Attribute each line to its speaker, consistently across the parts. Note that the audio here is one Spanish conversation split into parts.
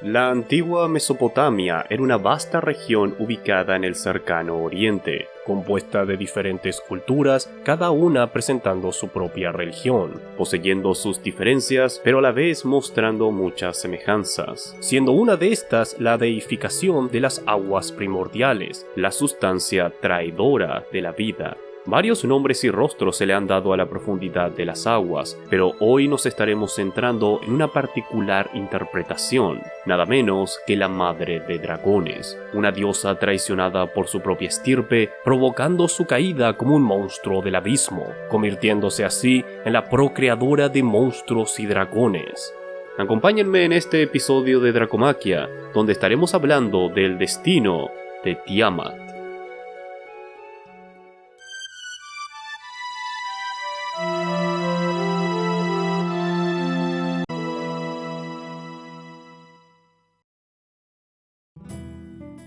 Speaker 1: La antigua Mesopotamia era una vasta región ubicada en el cercano Oriente, compuesta de diferentes culturas, cada una presentando su propia religión, poseyendo sus diferencias, pero a la vez mostrando muchas semejanzas, siendo una de estas la deificación de las aguas primordiales, la sustancia traidora de la vida. Varios nombres y rostros se le han dado a la profundidad de las aguas, pero hoy nos estaremos centrando en una particular interpretación, nada menos que la madre de dragones, una diosa traicionada por su propia estirpe, provocando su caída como un monstruo del abismo, convirtiéndose así en la procreadora de monstruos y dragones. Acompáñenme en este episodio de Dracomaquia, donde estaremos hablando del destino de Tiamat.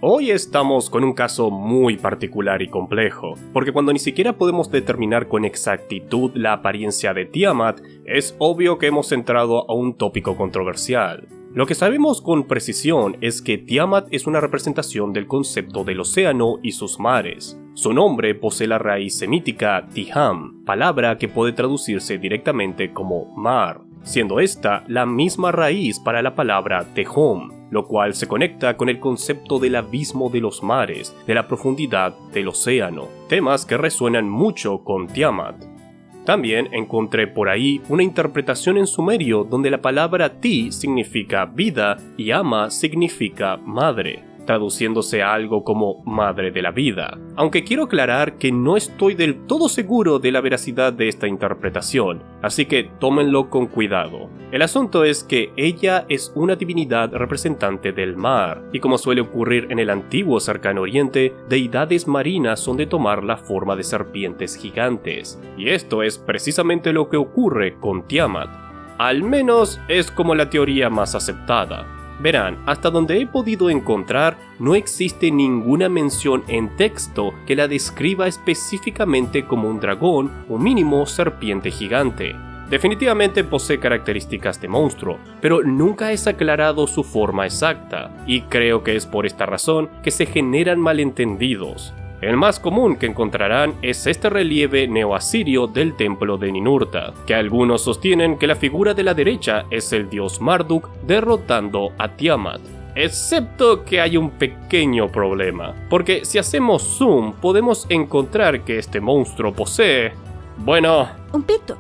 Speaker 1: Hoy estamos con un caso muy particular y complejo, porque cuando ni siquiera podemos determinar con exactitud la apariencia de Tiamat, es obvio que hemos entrado a un tópico controversial. Lo que sabemos con precisión es que Tiamat es una representación del concepto del océano y sus mares. Su nombre posee la raíz semítica Tiham, palabra que puede traducirse directamente como mar, siendo esta la misma raíz para la palabra Tehom, lo cual se conecta con el concepto del abismo de los mares, de la profundidad del océano, temas que resuenan mucho con Tiamat. También encontré por ahí una interpretación en sumerio donde la palabra Ti significa vida y Ama significa madre, traduciéndose a algo como madre de la vida, aunque quiero aclarar que no estoy del todo seguro de la veracidad de esta interpretación, así que tómenlo con cuidado. El asunto es que ella es una divinidad representante del mar, y como suele ocurrir en el antiguo cercano oriente, deidades marinas son de tomar la forma de serpientes gigantes, y esto es precisamente lo que ocurre con Tiamat. Al menos es como la teoría más aceptada. Verán, hasta donde he podido encontrar, no existe ninguna mención en texto que la describa específicamente como un dragón o mínimo serpiente gigante. Definitivamente posee características de monstruo, pero nunca es aclarado su forma exacta, y creo que es por esta razón que se generan malentendidos. El más común que encontrarán es este relieve neoasirio del templo de Ninurta, que algunos sostienen que la figura de la derecha es el dios Marduk derrotando a Tiamat. Excepto que hay un pequeño problema, porque si hacemos zoom podemos encontrar que este monstruo posee, bueno,
Speaker 2: un pito.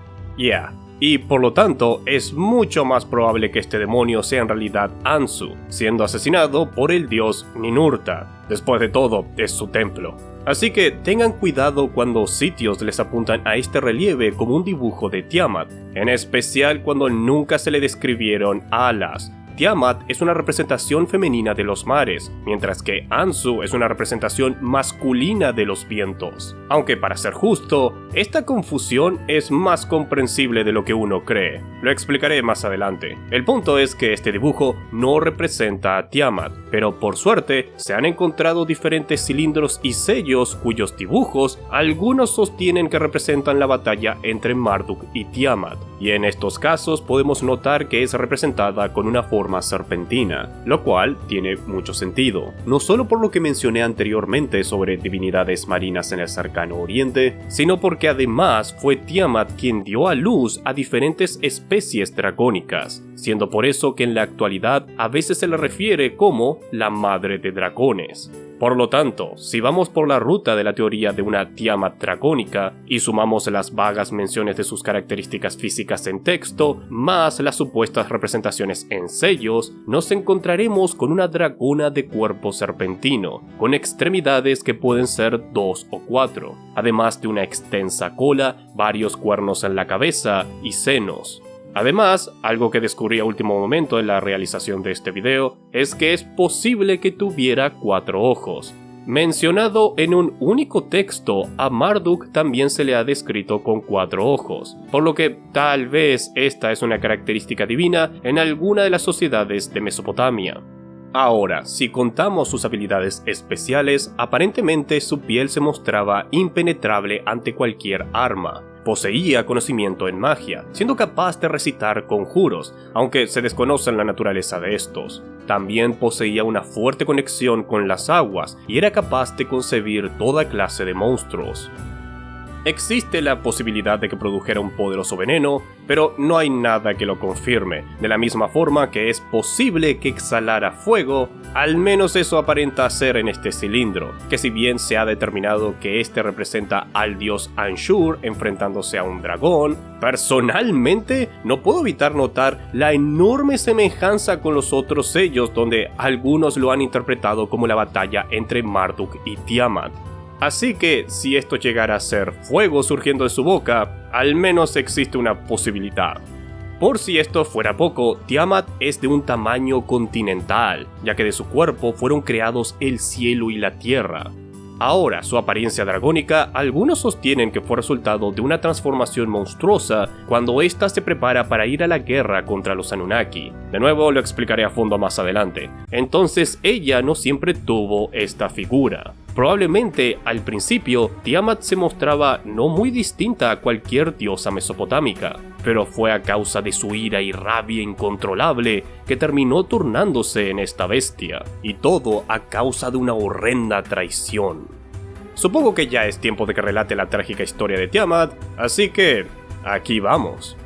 Speaker 1: Y por lo tanto es mucho más probable que este demonio sea en realidad Anzu, siendo asesinado por el dios Ninurta. Después de todo, es su templo. Así que tengan cuidado cuando sitios les apuntan a este relieve como un dibujo de Tiamat, en especial cuando nunca se le describieron alas. Tiamat es una representación femenina de los mares, mientras que Anzu es una representación masculina de los vientos. Aunque para ser justo, esta confusión es más comprensible de lo que uno cree. Lo explicaré más adelante. El punto es que este dibujo no representa a Tiamat, pero por suerte se han encontrado diferentes cilindros y sellos cuyos dibujos algunos sostienen que representan la batalla entre Marduk y Tiamat, y en estos casos podemos notar que es representada con una forma serpentina, lo cual tiene mucho sentido, no solo por lo que mencioné anteriormente sobre divinidades marinas en el cercano oriente, sino porque además fue Tiamat quien dio a luz a diferentes especies dragónicas, siendo por eso que en la actualidad a veces se le refiere como la madre de dragones. Por lo tanto, si vamos por la ruta de la teoría de una Tiamat dragónica y sumamos las vagas menciones de sus características físicas en texto, más las supuestas representaciones en sellos, nos encontraremos con una dragona de cuerpo serpentino, con extremidades que pueden ser 2 o 4, además de una extensa cola, varios cuernos en la cabeza y senos. Además, algo que descubrí a último momento en la realización de este video, es que es posible que tuviera 4 ojos. Mencionado en un único texto, a Marduk también se le ha descrito con 4 ojos, por lo que tal vez esta es una característica divina en alguna de las sociedades de Mesopotamia. Ahora, si contamos sus habilidades especiales, aparentemente su piel se mostraba impenetrable ante cualquier arma. Poseía conocimiento en magia, siendo capaz de recitar conjuros, aunque se desconoce la naturaleza de estos. También poseía una fuerte conexión con las aguas y era capaz de concebir toda clase de monstruos. Existe la posibilidad de que produjera un poderoso veneno, pero no hay nada que lo confirme, de la misma forma que es posible que exhalara fuego, al menos eso aparenta ser en este cilindro, que si bien se ha determinado que este representa al dios Anshur enfrentándose a un dragón, personalmente no puedo evitar notar la enorme semejanza con los otros sellos donde algunos lo han interpretado como la batalla entre Marduk y Tiamat. Así que, si esto llegara a ser fuego surgiendo de su boca, al menos existe una posibilidad. Por si esto fuera poco, Tiamat es de un tamaño continental, ya que de su cuerpo fueron creados el cielo y la tierra. Ahora, su apariencia dragónica, algunos sostienen que fue resultado de una transformación monstruosa cuando ésta se prepara para ir a la guerra contra los Anunnaki. De nuevo, lo explicaré a fondo más adelante. Entonces, ella no siempre tuvo esta figura. Probablemente, al principio, Tiamat se mostraba no muy distinta a cualquier diosa mesopotámica, pero fue a causa de su ira y rabia incontrolable que terminó turnándose en esta bestia, y todo a causa de una horrenda traición. Supongo que ya es tiempo de que relate la trágica historia de Tiamat, así que aquí vamos.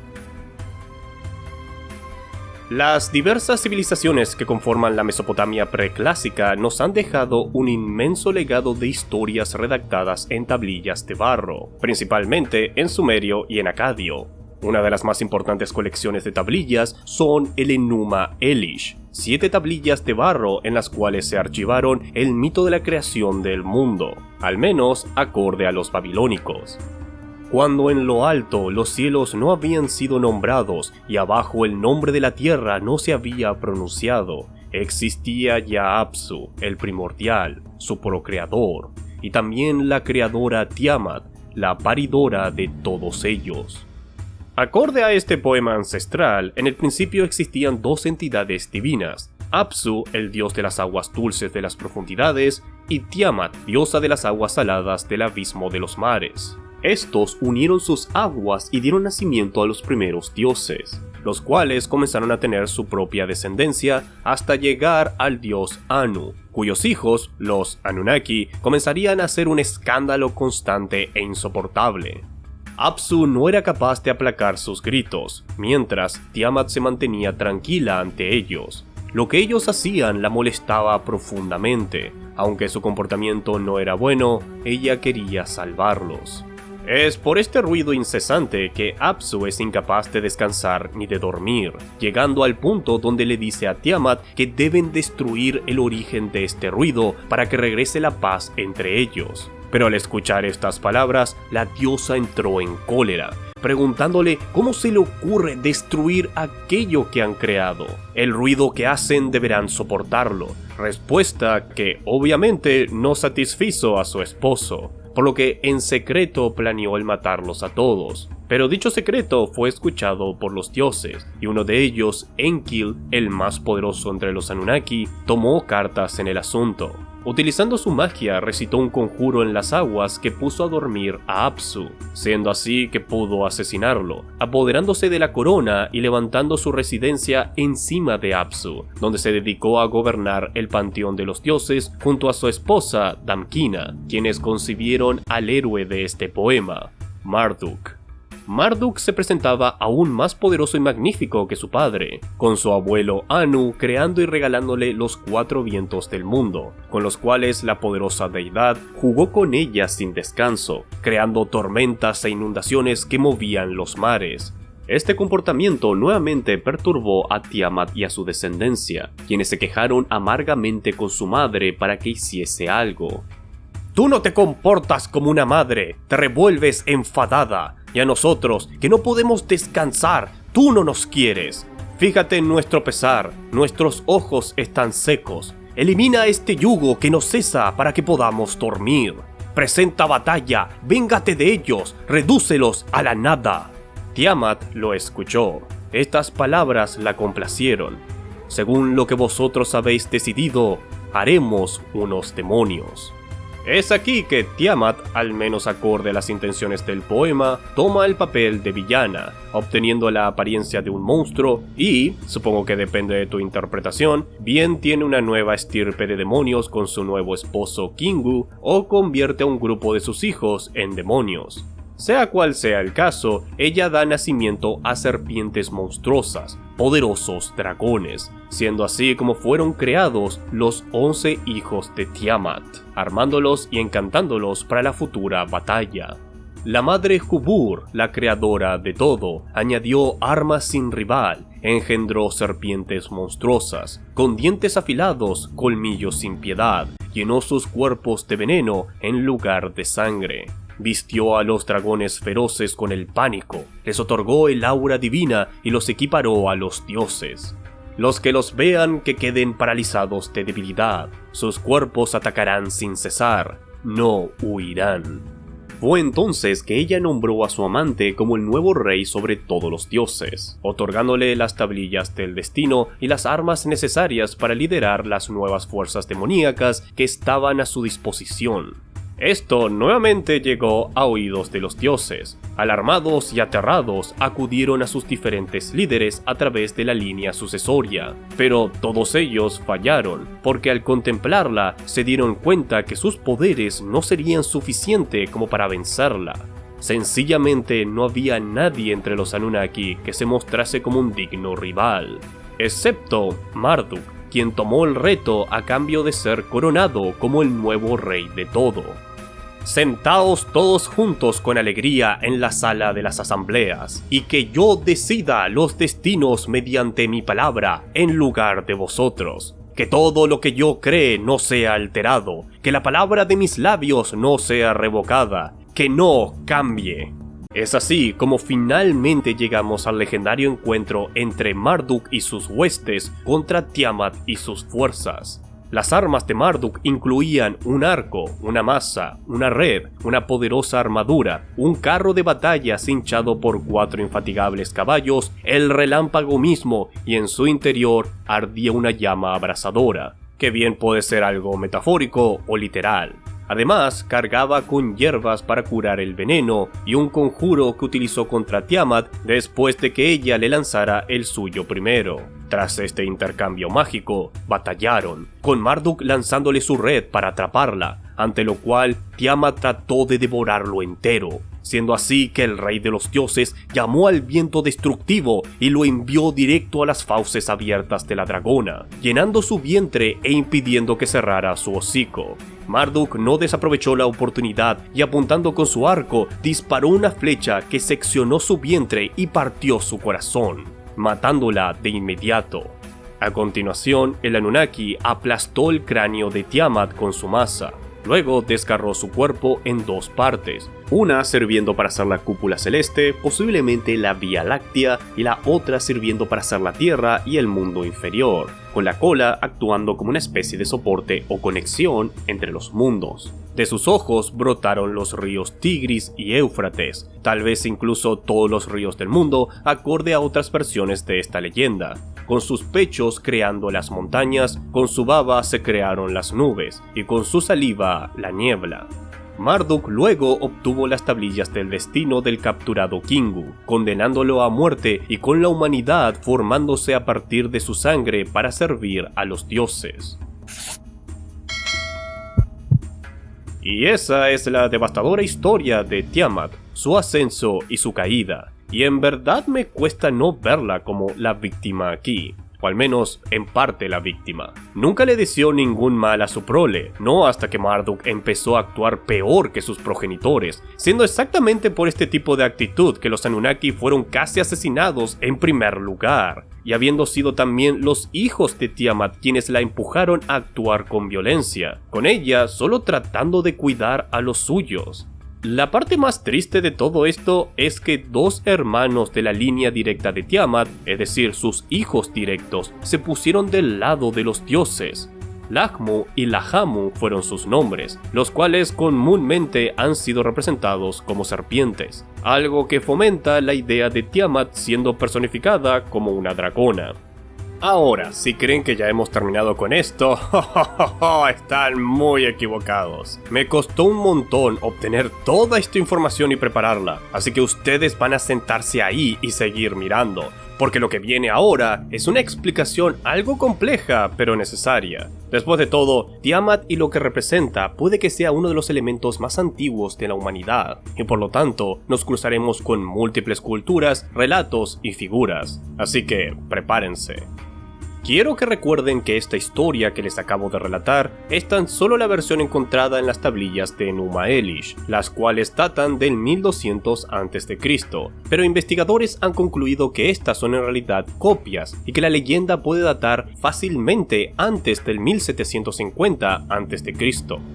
Speaker 1: Las diversas civilizaciones que conforman la Mesopotamia preclásica nos han dejado un inmenso legado de historias redactadas en tablillas de barro, principalmente en sumerio y en acadio. Una de las más importantes colecciones de tablillas son el Enuma Elish, 7 tablillas de barro en las cuales se archivaron el mito de la creación del mundo, al menos acorde a los babilónicos. Cuando en lo alto los cielos no habían sido nombrados y abajo el nombre de la tierra no se había pronunciado, existía ya Apsu, el primordial, su procreador, y también la creadora Tiamat, la paridora de todos ellos. Acorde a este poema ancestral, en el principio existían 2 entidades divinas, Apsu, el dios de las aguas dulces de las profundidades, y Tiamat, diosa de las aguas saladas del abismo de los mares. Estos unieron sus aguas y dieron nacimiento a los primeros dioses, los cuales comenzaron a tener su propia descendencia hasta llegar al dios Anu, cuyos hijos, los Anunnaki, comenzarían a hacer un escándalo constante e insoportable. Apsu no era capaz de aplacar sus gritos, mientras Tiamat se mantenía tranquila ante ellos. Lo que ellos hacían la molestaba profundamente, aunque su comportamiento no era bueno, ella quería salvarlos. Es por este ruido incesante que Apsu es incapaz de descansar ni de dormir, llegando al punto donde le dice a Tiamat que deben destruir el origen de este ruido para que regrese la paz entre ellos. Pero al escuchar estas palabras, la diosa entró en cólera, preguntándole cómo se le ocurre destruir aquello que han creado. El ruido que hacen deberán soportarlo, respuesta que obviamente no satisfizo a su esposo, por lo que en secreto planeó el matarlos a todos. Pero dicho secreto fue escuchado por los dioses, y uno de ellos, Enlil, el más poderoso entre los Anunnaki, tomó cartas en el asunto. Utilizando su magia, recitó un conjuro en las aguas que puso a dormir a Apsu, siendo así que pudo asesinarlo, apoderándose de la corona y levantando su residencia encima de Apsu, donde se dedicó a gobernar el panteón de los dioses junto a su esposa, Damkina, quienes concibieron al héroe de este poema, Marduk. Marduk se presentaba aún más poderoso y magnífico que su padre, con su abuelo Anu creando y regalándole los 4 vientos del mundo, con los cuales la poderosa deidad jugó con ellas sin descanso, creando tormentas e inundaciones que movían los mares. Este comportamiento nuevamente perturbó a Tiamat y a su descendencia, quienes se quejaron amargamente con su madre para que hiciese algo. «Tú no te comportas como una madre, te revuelves enfadada, y a nosotros, que no podemos descansar, tú no nos quieres. Fíjate en nuestro pesar, nuestros ojos están secos. Elimina este yugo que no cesa para que podamos dormir. Presenta batalla, véngate de ellos, redúcelos a la nada». Tiamat lo escuchó. Estas palabras la complacieron. «Según lo que vosotros habéis decidido, haremos unos demonios». Es aquí que Tiamat, al menos acorde a las intenciones del poema, toma el papel de villana, obteniendo la apariencia de un monstruo y, supongo que depende de tu interpretación, bien tiene una nueva estirpe de demonios con su nuevo esposo Kingu o convierte a un grupo de sus hijos en demonios. Sea cual sea el caso, ella da nacimiento a serpientes monstruosas, poderosos dragones, siendo así como fueron creados los 11 hijos de Tiamat, armándolos y encantándolos para la futura batalla. La madre Hubur, la creadora de todo, añadió armas sin rival, engendró serpientes monstruosas, con dientes afilados, colmillos sin piedad, llenó sus cuerpos de veneno en lugar de sangre. Vistió a los dragones feroces con el pánico, les otorgó el aura divina y los equiparó a los dioses. Los que los vean que queden paralizados de debilidad, sus cuerpos atacarán sin cesar, no huirán. Fue entonces que ella nombró a su amante como el nuevo rey sobre todos los dioses, otorgándole las tablillas del destino y las armas necesarias para liderar las nuevas fuerzas demoníacas que estaban a su disposición. Esto nuevamente llegó a oídos de los dioses. Alarmados y aterrados, acudieron a sus diferentes líderes a través de la línea sucesoria, pero todos ellos fallaron, porque al contemplarla se dieron cuenta que sus poderes no serían suficientes como para vencerla. Sencillamente no había nadie entre los Anunnaki que se mostrase como un digno rival, excepto Marduk, quien tomó el reto a cambio de ser coronado como el nuevo rey de todo. Sentaos todos juntos con alegría en la sala de las asambleas, y que yo decida los destinos mediante mi palabra en lugar de vosotros. Que todo lo que yo cree no sea alterado, que la palabra de mis labios no sea revocada, que no cambie. Es así como finalmente llegamos al legendario encuentro entre Marduk y sus huestes contra Tiamat y sus fuerzas. Las armas de Marduk incluían un arco, una maza, una red, una poderosa armadura, un carro de batalla cinchado por 4 infatigables caballos, el relámpago mismo, y en su interior ardía una llama abrasadora, que bien puede ser algo metafórico o literal. Además, cargaba con hierbas para curar el veneno y un conjuro que utilizó contra Tiamat después de que ella le lanzara el suyo primero. Tras este intercambio mágico, batallaron, con Marduk lanzándole su red para atraparla, ante lo cual Tiamat trató de devorarlo entero, siendo así que el rey de los dioses llamó al viento destructivo y lo envió directo a las fauces abiertas de la dragona, llenando su vientre e impidiendo que cerrara su hocico. Marduk no desaprovechó la oportunidad y apuntando con su arco, disparó una flecha que seccionó su vientre y partió su corazón, matándola de inmediato. A continuación, el Anunnaki aplastó el cráneo de Tiamat con su maza. Luego desgarró su cuerpo en 2 partes, una sirviendo para hacer la cúpula celeste, posiblemente la Vía Láctea, y la otra sirviendo para hacer la Tierra y el mundo inferior, con la cola actuando como una especie de soporte o conexión entre los mundos. De sus ojos brotaron los ríos Tigris y Éufrates, tal vez incluso todos los ríos del mundo, acorde a otras versiones de esta leyenda. Con sus pechos creando las montañas, con su baba se crearon las nubes, y con su saliva la niebla. Marduk luego obtuvo las tablillas del destino del capturado Kingu, condenándolo a muerte y con la humanidad formándose a partir de su sangre para servir a los dioses. Y esa es la devastadora historia de Tiamat, su ascenso y su caída, y en verdad me cuesta no verla como la víctima aquí, o al menos en parte la víctima. Nunca le deseó ningún mal a su prole, no hasta que Marduk empezó a actuar peor que sus progenitores, siendo exactamente por este tipo de actitud que los Anunnaki fueron casi asesinados en primer lugar, y habiendo sido también los hijos de Tiamat quienes la empujaron a actuar con violencia, con ella solo tratando de cuidar a los suyos. La parte más triste de todo esto es que 2 hermanos de la línea directa de Tiamat, es decir, sus hijos directos, se pusieron del lado de los dioses. Lahmu y Lahamu fueron sus nombres, los cuales comúnmente han sido representados como serpientes, algo que fomenta la idea de Tiamat siendo personificada como una dragona. Ahora, si creen que ya hemos terminado con esto, están muy equivocados. Me costó un montón obtener toda esta información y prepararla, así que ustedes van a sentarse ahí y seguir mirando, porque lo que viene ahora es una explicación algo compleja, pero necesaria. Después de todo, Tiamat y lo que representa puede que sea uno de los elementos más antiguos de la humanidad, y por lo tanto nos cruzaremos con múltiples culturas, relatos y figuras. Así que, prepárense. Quiero que recuerden que esta historia que les acabo de relatar es tan solo la versión encontrada en las tablillas de Enuma Elish, las cuales datan del 1200 a.C., pero investigadores han concluido que estas son en realidad copias y que la leyenda puede datar fácilmente antes del 1750 a.C.,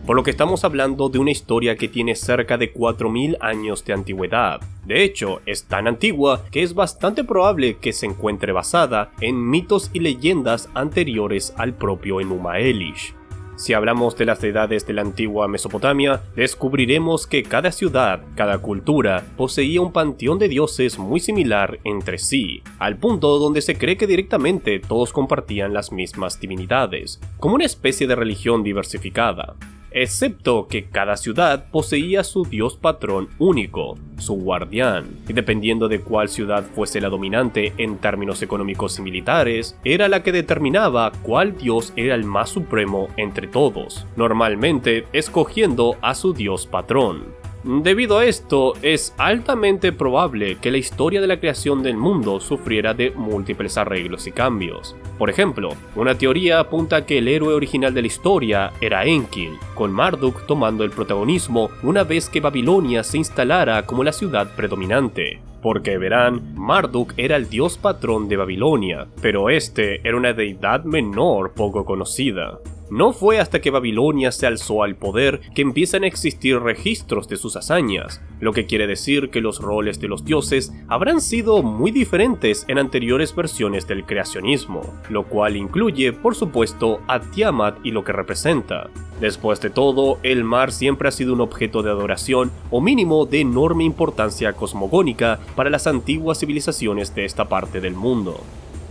Speaker 1: por lo que estamos hablando de una historia que tiene cerca de 4000 años de antigüedad. De hecho, es tan antigua que es bastante probable que se encuentre basada en mitos y leyendas anteriores al propio Enuma Elish. Si hablamos de las deidades de la antigua Mesopotamia, descubriremos que cada ciudad, cada cultura, poseía un panteón de dioses muy similar entre sí, al punto donde se cree que directamente todos compartían las mismas divinidades, como una especie de religión diversificada. Excepto que cada ciudad poseía su dios patrón único, su guardián, y dependiendo de cuál ciudad fuese la dominante en términos económicos y militares, era la que determinaba cuál dios era el más supremo entre todos, normalmente escogiendo a su dios patrón. Debido a esto, es altamente probable que la historia de la creación del mundo sufriera de múltiples arreglos y cambios. Por ejemplo, una teoría apunta a que el héroe original de la historia era Enlil, con Marduk tomando el protagonismo una vez que Babilonia se instalara como la ciudad predominante. Porque verán, Marduk era el dios patrón de Babilonia, pero este era una deidad menor poco conocida. No fue hasta que Babilonia se alzó al poder que empiezan a existir registros de sus hazañas, lo que quiere decir que los roles de los dioses habrán sido muy diferentes en anteriores versiones del creacionismo, lo cual incluye, por supuesto, a Tiamat y lo que representa. Después de todo, el mar siempre ha sido un objeto de adoración o mínimo de enorme importancia cosmogónica para las antiguas civilizaciones de esta parte del mundo.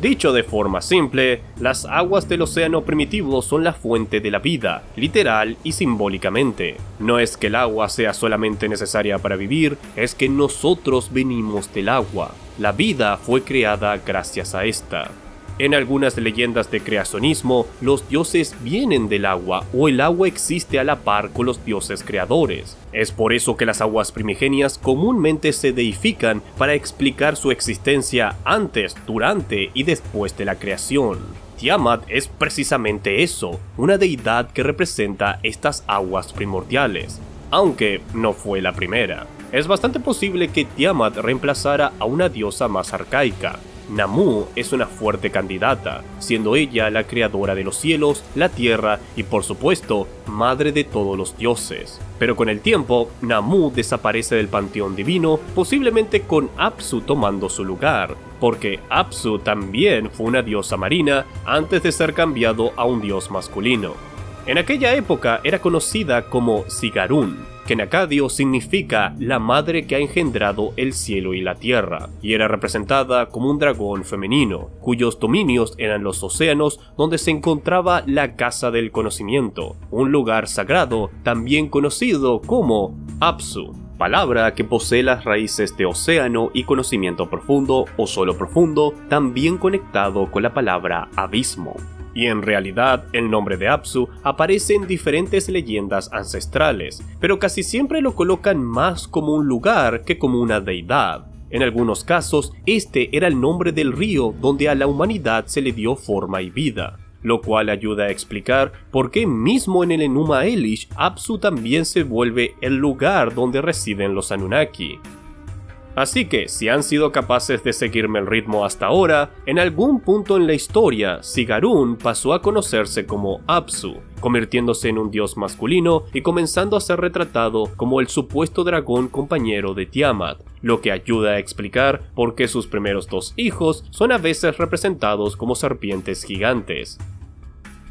Speaker 1: Dicho de forma simple, las aguas del océano primitivo son la fuente de la vida, literal y simbólicamente. No es que el agua sea solamente necesaria para vivir, es que nosotros venimos del agua. La vida fue creada gracias a esta. En algunas leyendas de creacionismo, los dioses vienen del agua o el agua existe a la par con los dioses creadores. Es por eso que las aguas primigenias comúnmente se deifican para explicar su existencia antes, durante y después de la creación. Tiamat es precisamente eso, una deidad que representa estas aguas primordiales, aunque no fue la primera. Es bastante posible que Tiamat reemplazara a una diosa más arcaica. Namu es una fuerte candidata, siendo ella la creadora de los cielos, la tierra y por supuesto, madre de todos los dioses. Pero con el tiempo, Namu desaparece del panteón divino, posiblemente con Apsu tomando su lugar, porque Apsu también fue una diosa marina antes de ser cambiado a un dios masculino. En aquella época era conocida como Sigarun, que en acadio significa la madre que ha engendrado el cielo y la tierra, y era representada como un dragón femenino, cuyos dominios eran los océanos donde se encontraba la casa del conocimiento, un lugar sagrado también conocido como Apsu, palabra que posee las raíces de océano y conocimiento profundo o solo profundo, también conectado con la palabra abismo. Y en realidad, el nombre de Apsu aparece en diferentes leyendas ancestrales, pero casi siempre lo colocan más como un lugar que como una deidad. En algunos casos, este era el nombre del río donde a la humanidad se le dio forma y vida, lo cual ayuda a explicar por qué mismo en el Enuma Elish, Apsu también se vuelve el lugar donde residen los Anunnaki. Así que, si han sido capaces de seguirme el ritmo hasta ahora, en algún punto en la historia, Sigarun pasó a conocerse como Apsu, convirtiéndose en un dios masculino y comenzando a ser retratado como el supuesto dragón compañero de Tiamat, lo que ayuda a explicar por qué sus primeros dos hijos son a veces representados como serpientes gigantes.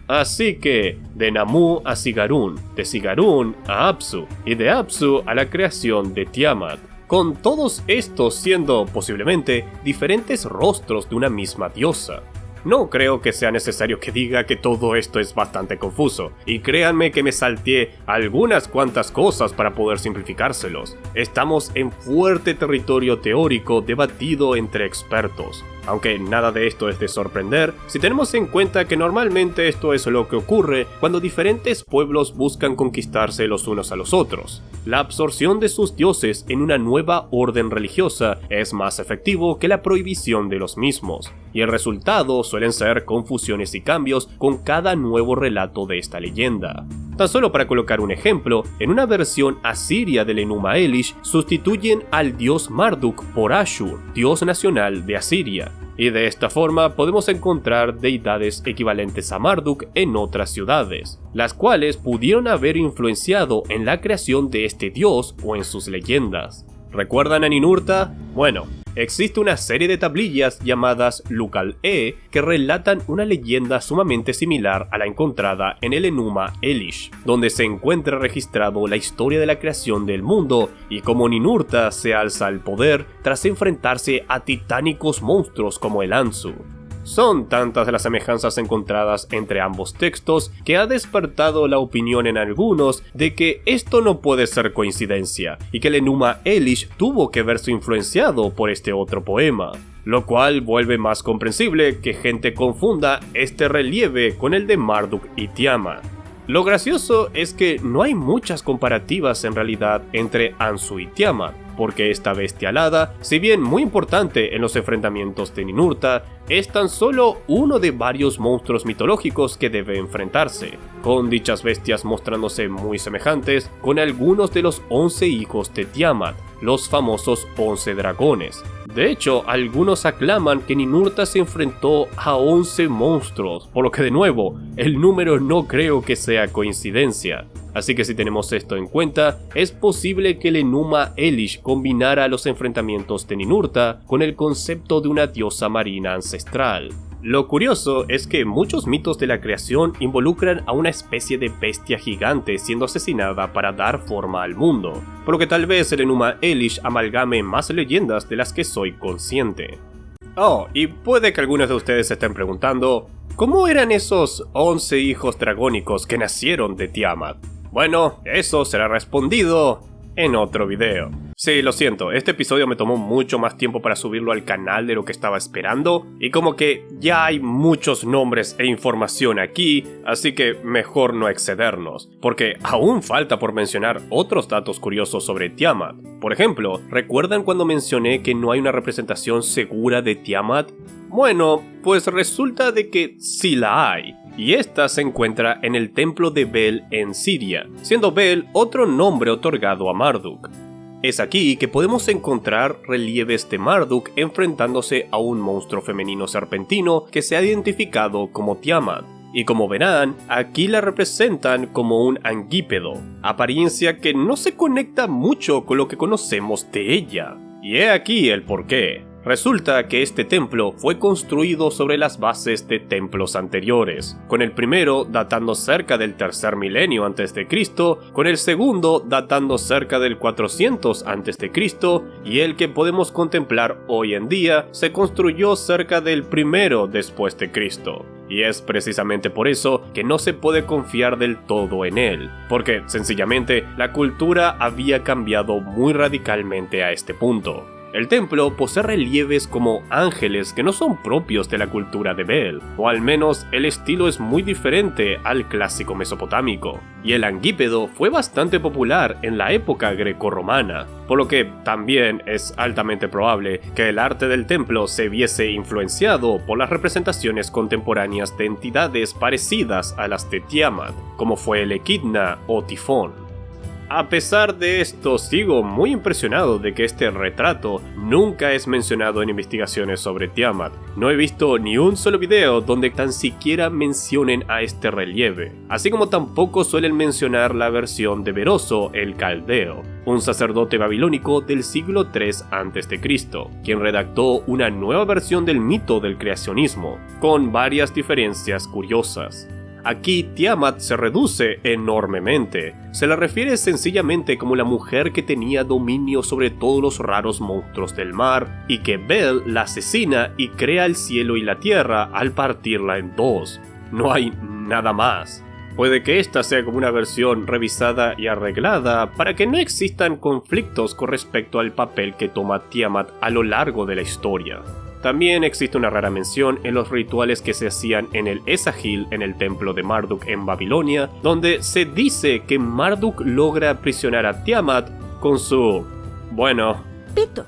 Speaker 1: Así que, de Namu a Sigarun, de Sigarun a Apsu, y de Apsu a la creación de Tiamat, con todos estos siendo posiblemente diferentes rostros de una misma diosa. No creo que sea necesario que diga que todo esto es bastante confuso, y créanme que me salteé algunas cuantas cosas para poder simplificárselos. Estamos en fuerte territorio teórico debatido entre expertos, aunque nada de esto es de sorprender si tenemos en cuenta que normalmente esto es lo que ocurre cuando diferentes pueblos buscan conquistarse los unos a los otros. La absorción de sus dioses en una nueva orden religiosa es más efectivo que la prohibición de los mismos, y el resultado suelen ser confusiones y cambios con cada nuevo relato de esta leyenda. Tan solo para colocar un ejemplo, en una versión asiria del Enuma Elish sustituyen al dios Marduk por Ashur, dios nacional de Asiria, y de esta forma podemos encontrar deidades equivalentes a Marduk en otras ciudades, las cuales pudieron haber influenciado en la creación de este dios o en sus leyendas. ¿Recuerdan a Ninurta? Bueno, existe una serie de tablillas llamadas Lucal-e que relatan una leyenda sumamente similar a la encontrada en el Enuma Elish, donde se encuentra registrado la historia de la creación del mundo y cómo Ninurta se alza al poder tras enfrentarse a titánicos monstruos como el Anzu. Son tantas las semejanzas encontradas entre ambos textos que ha despertado la opinión en algunos de que esto no puede ser coincidencia y que el Enuma Elish tuvo que verse influenciado por este otro poema, lo cual vuelve más comprensible que gente confunda este relieve con el de Marduk y Tiamat. Lo gracioso es que no hay muchas comparativas en realidad entre Anzu y Tiamat, porque esta bestia alada, si bien muy importante en los enfrentamientos de Ninurta, es tan solo uno de varios monstruos mitológicos que debe enfrentarse, con dichas bestias mostrándose muy semejantes con algunos de los 11 hijos de Tiamat, los famosos 11 dragones. De hecho, algunos aclaman que Ninurta se enfrentó a 11 monstruos, por lo que de nuevo, el número no creo que sea coincidencia. Así que si tenemos esto en cuenta, es posible que el Enuma Elish combinara los enfrentamientos de Ninurta con el concepto de una diosa marina ancestral. Lo curioso es que muchos mitos de la creación involucran a una especie de bestia gigante siendo asesinada para dar forma al mundo, por lo que tal vez el Enuma Elish amalgame más leyendas de las que soy consciente. Oh, y puede que algunos de ustedes se estén preguntando, ¿cómo eran esos 11 hijos dragónicos que nacieron de Tiamat? Bueno, eso será respondido en otro video. Sí, lo siento, este episodio me tomó mucho más tiempo para subirlo al canal de lo que estaba esperando, y como que ya hay muchos nombres e información aquí, así que mejor no excedernos, porque aún falta por mencionar otros datos curiosos sobre Tiamat. Por ejemplo, ¿recuerdan cuando mencioné que no hay una representación segura de Tiamat? Bueno, pues resulta de que sí la hay, y esta se encuentra en el templo de Bel en Siria, siendo Bel otro nombre otorgado a Marduk. Es aquí que podemos encontrar relieves de Marduk enfrentándose a un monstruo femenino serpentino que se ha identificado como Tiamat. Y como verán, aquí la representan como un anguípedo, apariencia que no se conecta mucho con lo que conocemos de ella. Y he aquí el porqué. Resulta que este templo fue construido sobre las bases de templos anteriores, con el primero datando cerca del tercer milenio a.C., con el segundo datando cerca del 400 a.C., y el que podemos contemplar hoy en día se construyó cerca del primero después de Cristo. Y es precisamente por eso que no se puede confiar del todo en él, porque sencillamente la cultura había cambiado muy radicalmente a este punto. El templo posee relieves como ángeles que no son propios de la cultura de Bel, o al menos el estilo es muy diferente al clásico mesopotámico, y el anguípedo fue bastante popular en la época grecorromana, por lo que también es altamente probable que el arte del templo se viese influenciado por las representaciones contemporáneas de entidades parecidas a las de Tiamat, como fue el Equidna o Tifón. A pesar de esto, sigo muy impresionado de que este retrato nunca es mencionado en investigaciones sobre Tiamat. No he visto ni un solo video donde tan siquiera mencionen a este relieve, así como tampoco suelen mencionar la versión de Beroso el Caldeo, un sacerdote babilónico del siglo III a.C., quien redactó una nueva versión del mito del creacionismo, con varias diferencias curiosas. aquí Tiamat se reduce enormemente. Se la refiere sencillamente como la mujer que tenía dominio sobre todos los raros monstruos del mar, y que Bel la asesina y crea el cielo y la tierra al partirla en dos. No hay nada más. Puede que esta sea como una versión revisada y arreglada para que no existan conflictos con respecto al papel que toma Tiamat a lo largo de la historia. También existe una rara mención en los rituales que se hacían en el Esagil en el templo de Marduk en Babilonia, donde se dice que Marduk logra aprisionar a Tiamat con su... bueno...
Speaker 2: pito.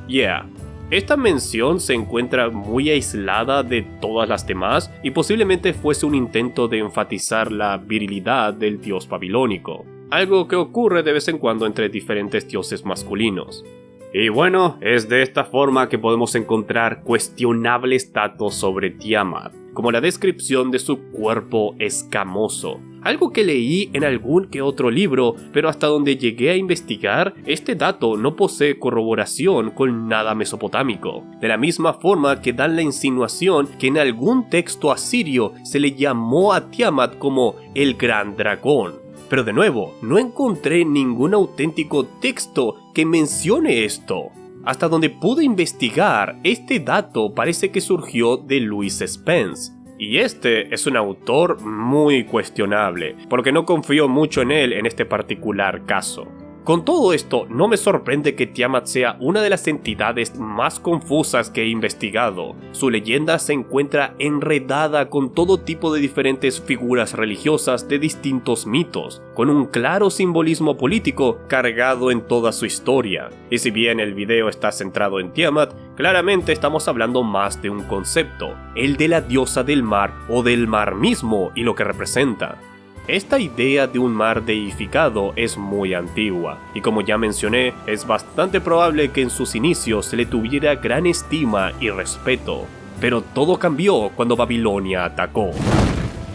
Speaker 1: Yeah. Esta mención se encuentra muy aislada de todas las demás y posiblemente fuese un intento de enfatizar la virilidad del dios babilónico, algo que ocurre de vez en cuando entre diferentes dioses masculinos. Y bueno, es de esta forma que podemos encontrar cuestionables datos sobre Tiamat, como la descripción de su cuerpo escamoso, algo que leí en algún que otro libro, pero hasta donde llegué a investigar, este dato no posee corroboración con nada mesopotámico, de la misma forma que dan la insinuación que en algún texto asirio se le llamó a Tiamat como el Gran Dragón. Pero de nuevo, no encontré ningún auténtico texto que mencione esto. Hasta donde pude investigar, este dato parece que surgió de Louis Spence. Y este es un autor muy cuestionable, por lo que no confío mucho en él en este particular caso. Con todo esto, no me sorprende que Tiamat sea una de las entidades más confusas que he investigado. Su leyenda se encuentra enredada con todo tipo de diferentes figuras religiosas de distintos mitos, con un claro simbolismo político cargado en toda su historia. Y si bien el video está centrado en Tiamat, claramente estamos hablando más de un concepto, el de la diosa del mar o del mar mismo y lo que representa. Esta idea de un mar deificado es muy antigua, y como ya mencioné, es bastante probable que en sus inicios se le tuviera gran estima y respeto. Pero todo cambió cuando Babilonia atacó.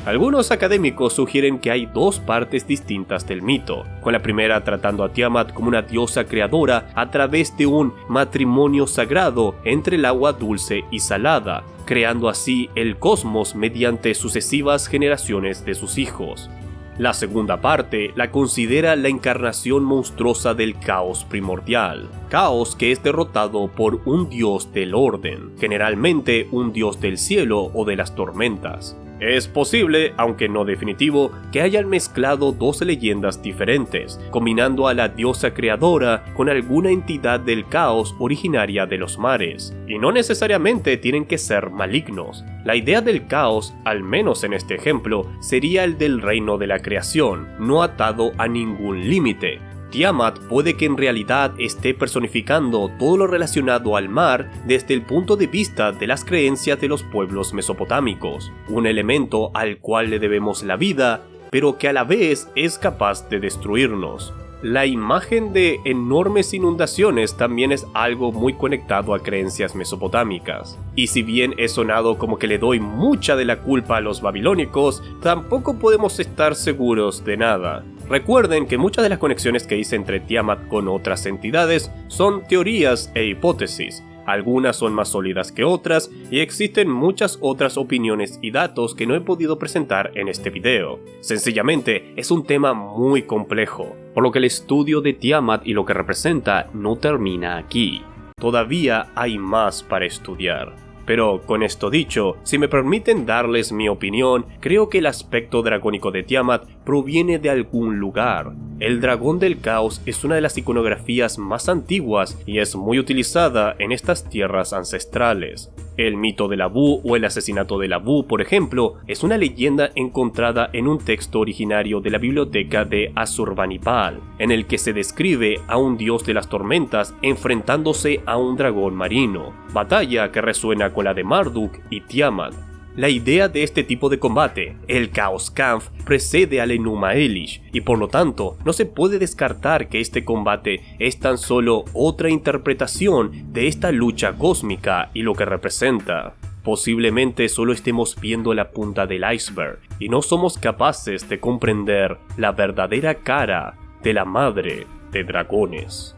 Speaker 1: Algunos académicos sugieren que hay dos partes distintas del mito, con la primera tratando a Tiamat como una diosa creadora a través de un matrimonio sagrado entre el agua dulce y salada, creando así el cosmos mediante sucesivas generaciones de sus hijos. La segunda parte la considera la encarnación monstruosa del caos primordial, caos que es derrotado por un dios del orden, generalmente un dios del cielo o de las tormentas. Es posible, aunque no definitivo, que hayan mezclado dos leyendas diferentes, combinando a la diosa creadora con alguna entidad del caos originaria de los mares, y no necesariamente tienen que ser malignos. La idea del caos, al menos en este ejemplo, sería el del reino de la creación, no atado a ningún límite. Tiamat puede que en realidad esté personificando todo lo relacionado al mar desde el punto de vista de las creencias de los pueblos mesopotámicos, un elemento al cual le debemos la vida, pero que a la vez es capaz de destruirnos. La imagen de enormes inundaciones también es algo muy conectado a creencias mesopotámicas. Y si bien he sonado como que le doy mucha de la culpa a los babilónicos, tampoco podemos estar seguros de nada. Recuerden que muchas de las conexiones que hice entre Tiamat con otras entidades son teorías e hipótesis. Algunas son más sólidas que otras y existen muchas otras opiniones y datos que no he podido presentar en este video. Sencillamente es un tema muy complejo, por lo que el estudio de Tiamat y lo que representa no termina aquí. Todavía hay más para estudiar. Pero con esto dicho, si me permiten darles mi opinión, creo que el aspecto dragónico de Tiamat proviene de algún lugar. El dragón del caos es una de las iconografías más antiguas y es muy utilizada en estas tierras ancestrales. El mito del Abu o el asesinato del Abu, por ejemplo, es una leyenda encontrada en un texto originario de la biblioteca de Asurbanipal, en el que se describe a un dios de las tormentas enfrentándose a un dragón marino, batalla que resuena con la de Marduk y Tiamat. La idea de este tipo de combate, el Chaos Kampf, precede al Enuma Elish, y por lo tanto no se puede descartar que este combate es tan solo otra interpretación de esta lucha cósmica y lo que representa. Posiblemente solo estemos viendo la punta del iceberg, y no somos capaces de comprender la verdadera cara de la madre de dragones.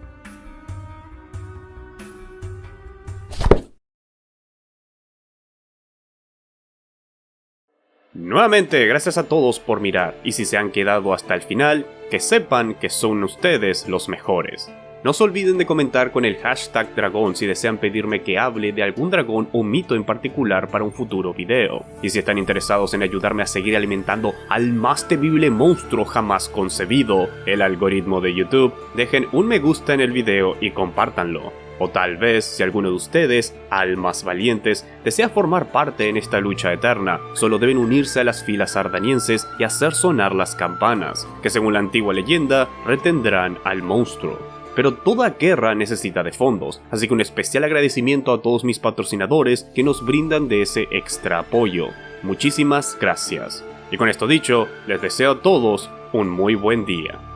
Speaker 1: Nuevamente, gracias a todos por mirar, y si se han quedado hasta el final, que sepan que son ustedes los mejores. No se olviden de comentar con el hashtag dragón si desean pedirme que hable de algún dragón o mito en particular para un futuro video. Y si están interesados en ayudarme a seguir alimentando al más temible monstruo jamás concebido, el algoritmo de YouTube, dejen un me gusta en el video y compártanlo. O tal vez, si alguno de ustedes, almas valientes, desea formar parte en esta lucha eterna, solo deben unirse a las filas ardanienses y hacer sonar las campanas, que según la antigua leyenda, retendrán al monstruo. Pero toda guerra necesita de fondos, así que un especial agradecimiento a todos mis patrocinadores que nos brindan de ese extra apoyo. Muchísimas gracias. Y con esto dicho, les deseo a todos un muy buen día.